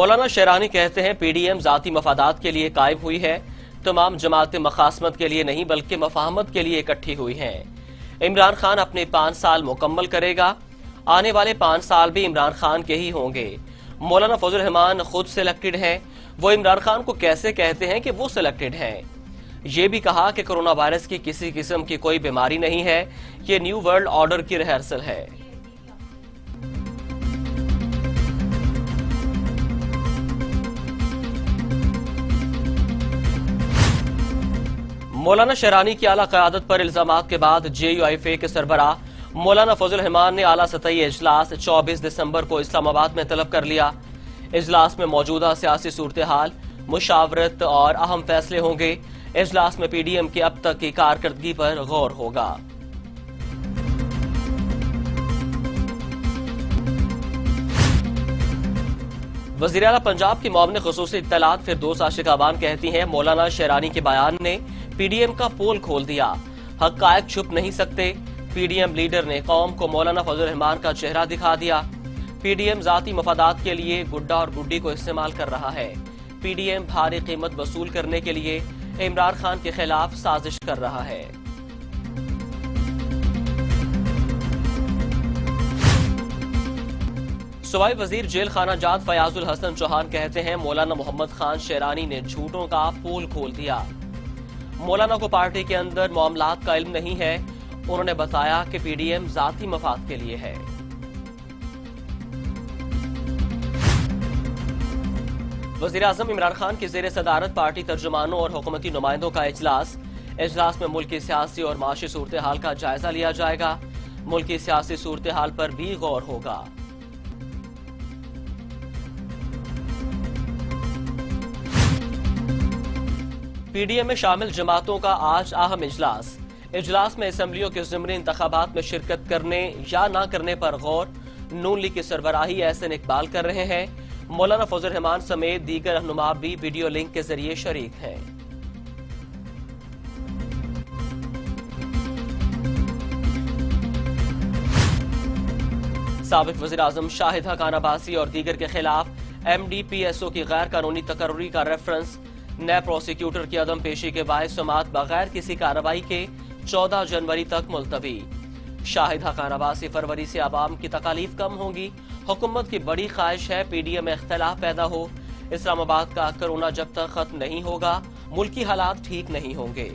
مولانا شیرانی کہتے ہیں P D M ذاتی مفادات کے لیے قائم ہوئی ہے، تمام جماعتیں مخاصمت کے لیے نہیں بلکہ مفاہمت کے لیے اکٹھی ہوئی ہیں۔ عمران خان اپنے 5 سال مکمل کرے گا، آنے والے 5 سال بھی عمران خان کے ہی ہوں گے۔ مولانا فضل الرحمان خود سلیکٹڈ ہیں، وہ عمران خان کو کیسے کہتے ہیں کہ وہ سلیکٹڈ ہیں؟ یہ بھی کہا کہ کرونا وائرس کی کسی قسم کی کوئی بیماری نہیں ہے، یہ نیو ورلڈ آرڈر کی ریہرسل ہے۔ مولانا شیرانی کی اعلیٰ قیادت پر الزامات کے بعد جے یو آئی فے کے سربراہ مولانا فضل الرحمان نے اعلیٰ سطحی اجلاس 24 دسمبر کو اسلام آباد میں طلب کر لیا۔ اجلاس میں موجودہ سیاسی صورتحال، مشاورت اور اہم فیصلے ہوں گے۔ اجلاس میں پی ڈی ایم کی اب تک کی کارکردگی پر غور ہوگا۔ وزیر اعلیٰ پنجاب کی معاون خصوصی اطلاعات فردوس عاشق آبان کہتی ہیں مولانا شیرانی کے بیان نے پی ڈی ایم کا پول کھول دیا، حقائق چھپ نہیں سکتے۔ پی ڈی ایم لیڈر نے قوم کو مولانا فضل الرحمان کا چہرہ دکھا دیا۔ پی ڈی ایم ذاتی مفادات کے لیے گڈا اور گڈی کو استعمال کر رہا ہے۔ پی ڈی ایم بھاری قیمت وصول کرنے کے لیے عمران خان کے خلاف سازش کر رہا ہے۔ صوبائی وزیر جیل خانہ جات فیاض الحسن چوہان کہتے ہیں مولانا محمد خان شیرانی نے جھوٹوں کا پول کھول دیا۔ مولانا کو پارٹی کے اندر معاملات کا علم نہیں ہے، انہوں نے بتایا کہ پی ڈی ایم ذاتی مفاد کے لیے ہے۔ وزیر اعظم عمران خان کی زیر صدارت پارٹی ترجمانوں اور حکومتی نمائندوں کا اجلاس میں ملک کی سیاسی اور معاشی صورتحال کا جائزہ لیا جائے گا، ملکی سیاسی صورتحال پر بھی غور ہوگا۔ پی ڈی ایم میں شامل جماعتوں کا آج اہم اجلاس میں اسمبلیوں کے ضمنی انتخابات میں شرکت کرنے یا نہ کرنے پر غور۔ نون لیگ کی سربراہی احسن اقبال کر رہے ہیں، مولانا فضل الرحمان سمیت دیگر رہنما بھی ویڈیو لنک کے ذریعے شریک ہیں۔ سابق وزیر اعظم شاہد حقان عباسی اور دیگر کے خلاف M D P S O کی غیر قانونی تقرری کا ریفرنس، نیب پروسیکیوٹر کی عدم پیشی کے باعث سماعت بغیر کسی کارروائی کے 14 جنوری تک ملتوی۔ شاہد حقان عباسی فروری سے عوام کی تکالیف کم ہوں گی، حکومت کی بڑی خواہش ہے پی ڈی ایم میں اختلاف پیدا ہو، اسلام آباد کا کرونا جب تک ختم نہیں ہوگا ملکی حالات ٹھیک نہیں ہوں گے۔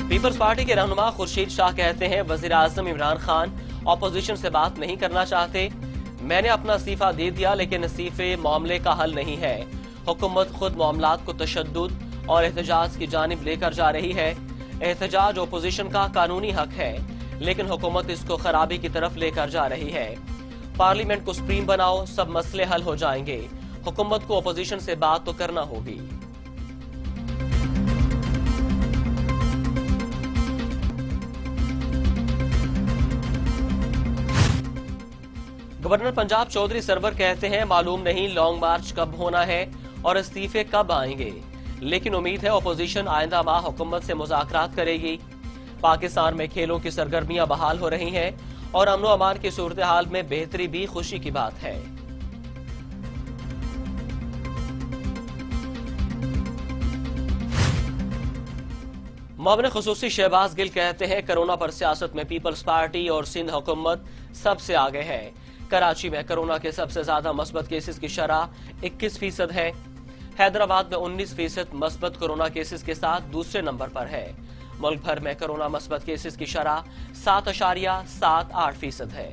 پیپلز پارٹی کے رہنما خورشید شاہ کہتے ہیں وزیر اعظم عمران خان اپوزیشن سے بات نہیں کرنا چاہتے، میں نے اپنا استعفیٰ دے دیا لیکن استعفے معاملے کا حل نہیں ہے، حکومت خود معاملات کو تشدد اور احتجاج کی جانب لے کر جا رہی ہے، احتجاج اپوزیشن کا قانونی حق ہے لیکن حکومت اس کو خرابی کی طرف لے کر جا رہی ہے، پارلیمنٹ کو سپریم بناؤ سب مسئلے حل ہو جائیں گے، حکومت کو اپوزیشن سے بات تو کرنا ہوگی۔ گورنر پنجاب چودھری سرور کہتے ہیں معلوم نہیں لانگ مارچ کب ہونا ہے اور استعفے کب آئیں گے، لیکن امید ہے اپوزیشن آئندہ ماہ حکومت سے مذاکرات کرے گی۔ پاکستان میں کھیلوں کی سرگرمیاں بحال ہو رہی ہیں اور امن و امان کی صورتحال میں بہتری بھی خوشی کی بات ہے۔ معاون خصوصی شہباز گل کہتے ہیں کرونا پر سیاست میں پیپلز پارٹی اور سندھ حکومت سب سے آگے ہے۔ کراچی میں کرونا کے سب سے زیادہ مثبت کیسز کی شرح 21% ہے، حیدرآباد میں 19% مثبت کرونا کیسز کے ساتھ دوسرے نمبر پر ہے۔ ملک بھر میں کرونا مثبت کیسز کی شرح 7.78% ہے۔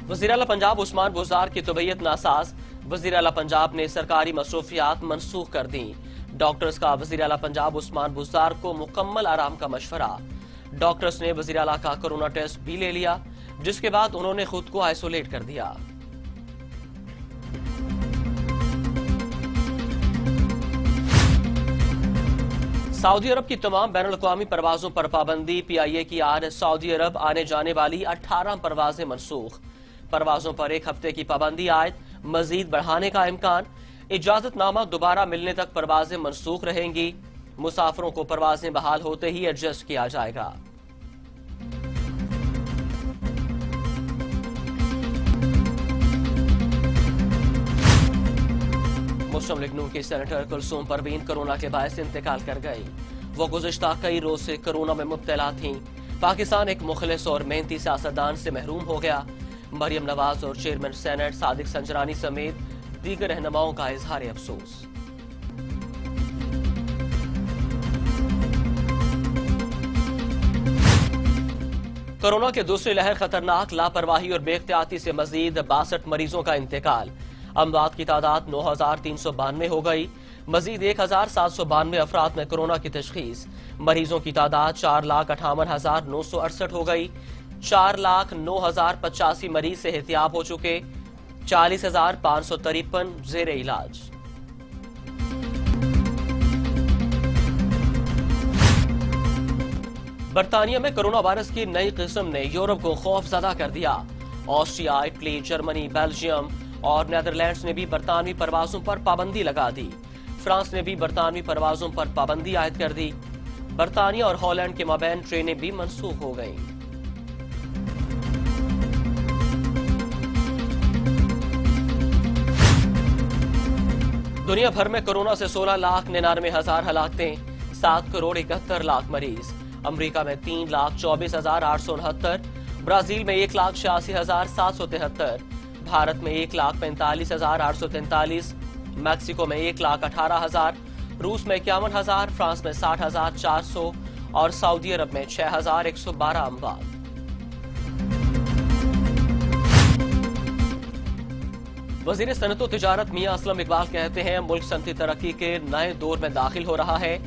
وزیر اعلیٰ پنجاب عثمان بزدار کی طبیعت ناساز، وزیر اعلیٰ پنجاب نے سرکاری مصروفیات منسوخ کر دیں۔ ڈاکٹرز کا وزیر اعلیٰ پنجاب عثمان بزدار کو مکمل آرام کا مشورہ۔ ڈاکٹرز نے وزیر اعلیٰ کا کرونا ٹیسٹ بھی لے لیا جس کے بعد انہوں نے خود کو آئسولیٹ کر دیا۔ سعودی عرب کی تمام بین الاقوامی پروازوں پر پابندی، پی آئی اے کی آج سعودی عرب آنے جانے والی 18 پروازیں منسوخ۔ پروازوں پر ایک ہفتے کی پابندی عائد، مزید بڑھانے کا امکان۔ इजाजतनामा दोबारा मिलने तक परवाजें मनसूख रहेंगी। मुसाफिरों को परवाजें बहाल होते ही एडजस्ट किया जाएगा। मुस्लिम लीग नून की सेनेटर कुलसूम परवीन कोरोना के बायस इंतकाल कर गई। वो गुज़िश्ता कई रोज से कोरोना में मुब्तला थीं। पाकिस्तान एक मुखलिस और मेहनती सियासतदान से महरूम हो गया। मरियम नवाज और चेयरमैन सेनेट सादिक संजरानी समेत दीगर रहनुमाओं का इजहार अफसोस। कोरोना के दूसरी लहर खतरनाक, लापरवाही और बेख्तियाती से मजीद 62 मरीजों का इंतकाल। अमवात की तादाद 9,392 हो गई। मजीद 1,792 अफराद में कोरोना की तशखीस। मरीजों की तादाद 4,58,968 हो गई। 4,09,085 मरीज से एहतियाब हो चुके। 40,553 जेर इलाज। बरतानिया में कोरोना वायरस की नई किस्म ने यूरोप को खौफजदा कर दिया। ऑस्ट्रिया, इटली, जर्मनी, बेल्जियम और नीदरलैंड्स ने भी बरतानवी परवाजों पर पाबंदी लगा दी। फ्रांस ने भी बरतानवी परवाजों पर पाबंदी आयद कर दी। बरतानिया और हॉलैंड के माबैन ट्रेनें भी मनसूख हो गईं। दुनिया भर में कोरोना से 16,99,000 हलाकतें, 7,71,00,000 मरीज। अमेरिका में 3,24,869, ब्राजील में 1,86,773, भारत में 1,45,843, मैक्सिको में 1,18,000, रूस में 51,000, फ्रांस में 60,400 और सऊदी अरब में 6,112 अमवात। वजीर सनअत व तिजारत मियां असलम इकबाल कहते हैं, मुल्क सनती तरक्की के नए दौर में दाखिल हो रहा है।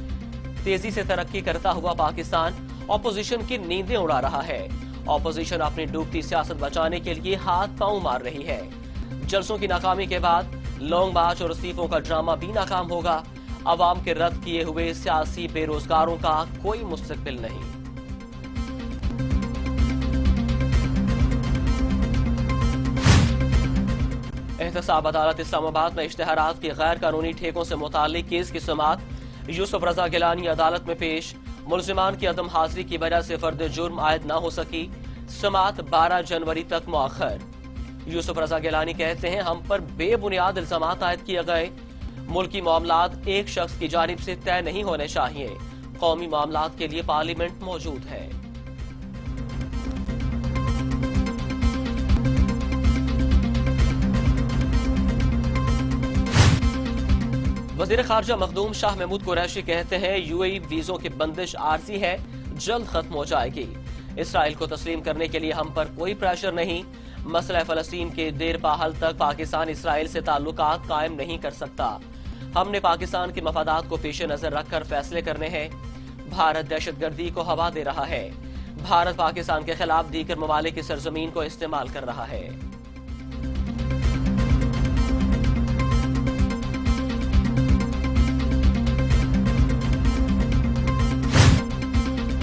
तेजी से तरक्की करता हुआ पाकिस्तान ऑपोजिशन की नींदें उड़ा रहा है। ऑपोजिशन अपनी डूबती सियासत बचाने के लिए हाथ पांव मार रही है। जलसों की नाकामी के बाद लॉन्ग मार्च और इस्तीफों का ड्रामा भी नाकाम होगा। अवाम के रद्द किए हुए सियासी बेरोजगारों का कोई मुस्तकबिल नहीं। एहतसाब अदालत इस्लामाबाद में इश्तेहारात की गैर कानूनी ठेकों से मुताल्लिक केस की समाअत। यूसुफ रजा गिलानी अदालत में पेश। मुलजिमान की अदम हाजिरी की वजह से फर्द जुर्म आयद न हो सकी। समाअत 12 जनवरी तक मुअख्खर। यूसुफ रजा गिलानी कहते हैं, हम पर बेबुनियाद इल्जामात आयद किए गए। मुल्की मामलात एक शख्स की जानिब से तय नहीं होने चाहिए। कौमी मामलात के लिए पार्लियामेंट मौजूद है। वजीर खारजा मखदूम शाह महमूद कुरैशी कहते हैं, यूएई वीजों की बंदिश आरजी है, जल्द खत्म हो जाएगी। इसराइल को तस्लीम करने के लिए हम पर कोई प्रेशर नहीं। मसला फलस्तीन के देर पा हल तक पाकिस्तान इसराइल से ताल्लुकात कायम नहीं कर सकता। हमने पाकिस्तान के मफादात को पेश नजर रखकर फैसले करने हैं। भारत दहशतगर्दी को हवा दे रहा है। भारत पाकिस्तान के खिलाफ दीगर ममालिक की सरजमीन को इस्तेमाल कर रहा है।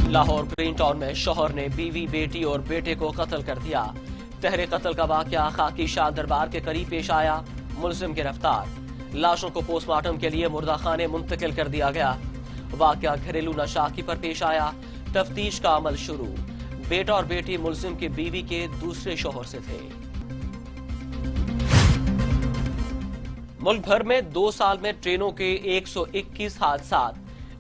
लाहौर ग्रीन टाउन में शौहर ने बीवी, बेटी और बेटे को कत्ल कर दिया। तहरे कत्ल का वाकया खाकी शाह दरबार के करीब पेश आया। मुलजिम गिरफ्तार। लाशों को पोस्टमार्टम के लिए मुर्दा खाने मुंतकिल कर दिया गया। वाकया घरेलू नाशाकी पर पेश आया। तफ्तीश का अमल शुरू। बेटा और बेटी मुलजिम की बीवी के दूसरे शौहर से थे। मुल्क भर में 2 साल में ट्रेनों के 121 हादसात,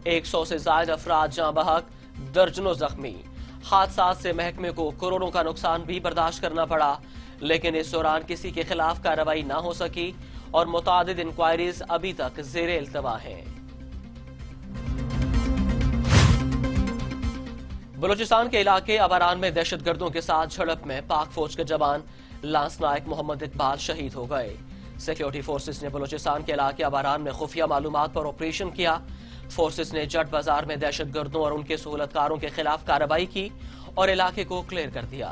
100 से ज्यादा अफराद जाँ बहक, दर्जनों जख्मी। हादसात से महकमे को करोड़ों का नुकसान भी बर्दाश्त करना पड़ा, लेकिन इस दौरान किसी के खिलाफ कार्रवाई न हो सकी और मुतादिद इंक्वायरीज अभी तक ज़ेरे इल्तवा हैं। बलूचिस्तान के इलाके अवारान में दहशतगर्दों के साथ झड़प में पाक फौज के जवान लांस नायक मोहम्मद इकबाल शहीद हो गए। सिक्योरिटी फोर्सेस ने बलूचिस्तान के इलाके अवारान में खुफिया मालूमात पर ऑपरेशन किया। फोर्सेस ने जट बाजार में दहशतगर्दों और उनके सहूलतकारों के खिलाफ कार्रवाई की और इलाके को क्लियर कर दिया।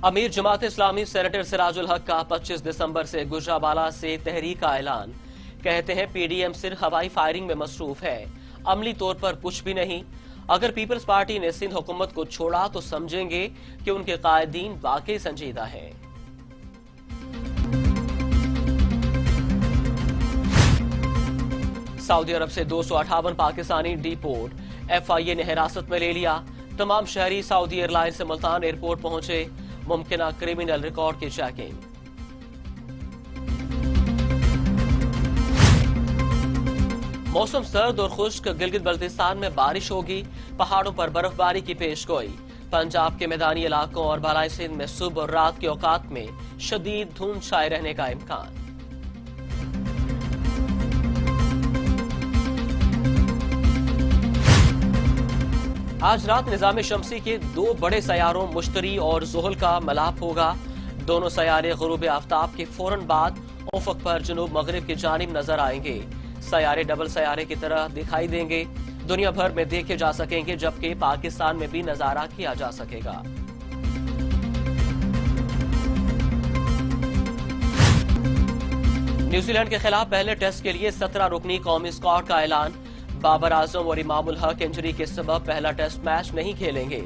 अमीर जमात इस्लामी सेनेटर सिराजुल हक का 25 दिसंबर से गुजरावाला से तहरीक का ऐलान। कहते हैं, पीडीएम सिर्फ हवाई फायरिंग में मसरूफ है, अमली तौर पर कुछ भी नहीं। अगर पीपल्स पार्टी ने सिंध हुकूमत को छोड़ा तो समझेंगे कि उनके कायदीन वाकई संजीदा हैं। सऊदी अरब से 258 पाकिस्तानी डिपोर्ट, FIA ने हिरासत में ले लिया। तमाम शहरी सऊदी एयरलाइन से मुल्तान एयरपोर्ट पहुंचे। मुमकिना क्रिमिनल रिकॉर्ड की चेकिंग। मौसम सर्द और खुश्क, गिलगित बल्तिस्तान में बारिश होगी। पहाड़ों पर बर्फबारी की पेशगोई। पंजाब के मैदानी इलाकों और बालाई सिंध में सुबह और रात के औकात में शदीद धुंध छाए रहने का इम्कान। आज रात निजाम शमसी के 2 बड़े सैयारों मुश्तरी और ज़ुहल का मिलाप होगा। दोनों सैयारे गुरूब आफ्ताब के फौरन बाद उफ़क़ पर जनूब मगरिब की जानिब नजर आएंगे। सैयारे डबल सैयारे की तरह दिखाई देंगे। दुनिया भर में देखे जा सकेंगे, जबकि पाकिस्तान में भी नजारा किया जा सकेगा। न्यूजीलैंड के खिलाफ पहले टेस्ट के लिए 17 रुकनी कौमी स्क्वाड का ऐलान। बाबर आजम और इमामुल हक इंजरी के सबब पहला टेस्ट मैच नहीं खेलेंगे।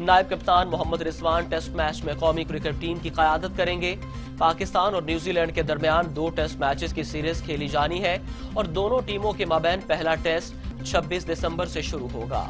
नायब कप्तान मोहम्मद रिजवान टेस्ट मैच में कौमी क्रिकेट टीम की क़यादत करेंगे। पाकिस्तान और न्यूजीलैंड के दरमियान 2 टेस्ट मैचेस की सीरीज खेली जानी है और दोनों टीमों के माबैन पहला टेस्ट 26 दिसंबर से शुरू होगा।